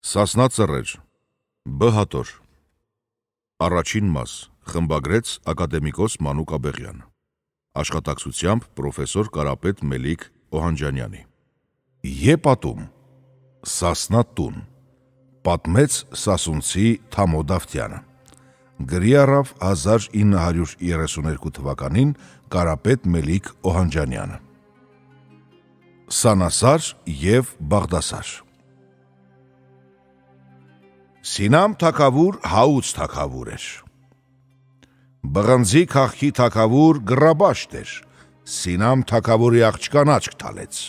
Սասնա ծռեր, Բ հատոր, Առաջին մաս, խմբագրեց ակադեմիկոս Մանուկ Աբեղյան, աշխատակցությամբ պրոֆեսոր Կարապետ Մելիք Օհանջանյանի։ Եպատում, Սասնա տուն, պատմեց սասունցի Թամո Դավթյանը, գրի առավ 1932 թվականին Կարապետ Մելիք Օհանջանյանը։ Սանասար և Բաղդասար։ Սինամ թագավոր հաուց թագավոր էր, բղնձի քաղքի թագավոր գրաբաշտ էր, Սինամ թագավորի աղջկան աչք թալեց,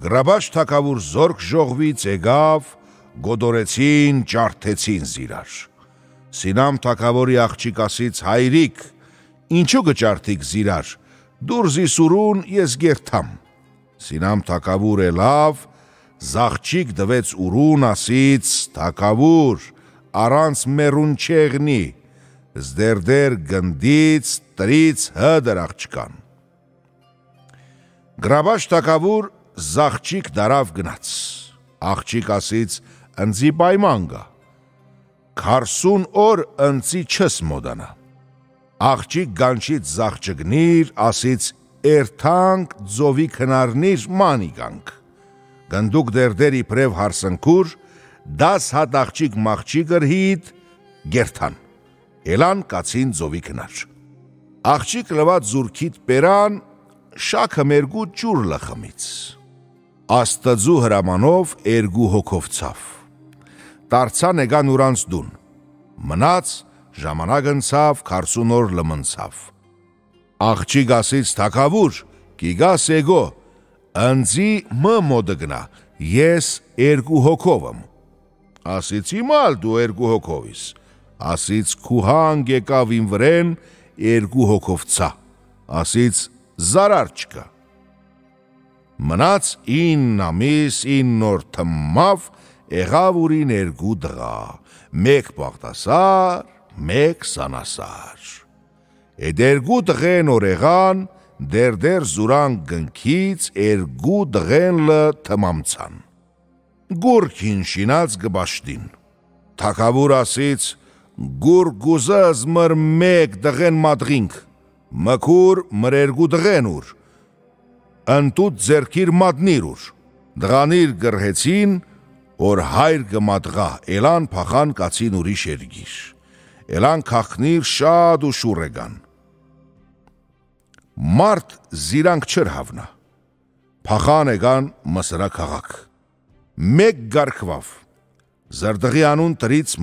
գրաբաշտ թագավոր զորք ժողվից եկավ, գոդորեցին, ջարդեցին զիրար, Սինամ թագավորի աղջիկ ասից հայրիկ, ինչու գճարդիկ զիրար, դուր զիսուրուն ես գերթամ, Սինամ թագավոր լավ, զաղջիկ դվեց ուրուն ասից, թագավոր, առանց մերուն չեղնի, զդերդեր գնդից, տրից հդր աղջկան։ Գրաբաշտ թագավոր զաղջիկ դարավ գնաց, աղջիկ ասից ընձի պայման գա, 40 օր ընձի չս մոդանա, աղջիկ գանչից զաղջգնիր, ասից երթանք ձովի քնարնիր մանի գանք, գնդուկ դերդեր իբրև հարսնքուր, 10 հատ աղջիկ մաղջի գրհիտ, գերթան, էլան կացին ձովի քնար։ Աղջիկ լված զուրքիտ պերան, շակը մերգու ջուր լխմից, աստծու հրամանով երգու հոգով ցավ, տարցան եկան ուրանց դուն, մնաց, ժամանակ ընցավ, 40 օր լմնցավ, աղջիկ ասից թագավոր, կիգաս եգո, ընձի մոդը գնա, ես երգու հոգով եմ, ասից իմալ դու երգու հոգով ես, ասից քուհանգ եկավ իմ վրեն, երգու հոգով ցա, ասից զարար չկա, մնաց 9 ամիս, 9 օր թմավ, եղավ ուրին երգու դղա, մեկ Բաղդասար, մեկ Սանասար, էդ երգու դղեն որ եղան, դերդեր զուրան գնքից երգու դղեն լը թմամցան, գուրքին շինած գբաշտին, թագավոր ասից, գուր գուզыз մր մեկ դղեն մադղինք, մկուր մր երգու դղեն ուր, ընտուտ ձերքիր մադնիր ուր, դղանիր գրհեցին, որ հայր գմադղա, էլան պախան կացին ուրիշ երգիր, էլան կախնիր շاد ու շուր եկան, մարդ զիրանք չր հավնա, պախան եկան մսրա քաղաք, մեկ գարքվավ, զրդղի անուն տրից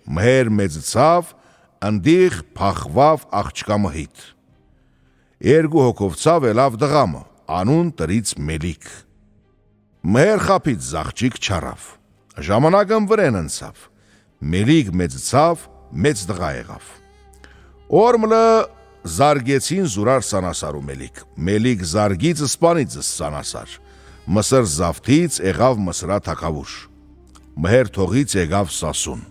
մհեր մեծցավ, ընդիղ պախվավ աղջկա մհիտ, երգու հոգով ցավ ելավ դղամը, անուն տրից Մելիք, մհեր խապից զաղջիկ չարավ, ժամանակն վրեն ընցավ, Մելիք մեծցավ, մեծ դղա եղավ, օրմլը զարգեցին զուրար Սանասար ու Մելիք, Մելիք զարգից սպանից Սանասար, մսր զավթից եղավ մսրա թագավոր, մհեր թողից եղավ Սասուն,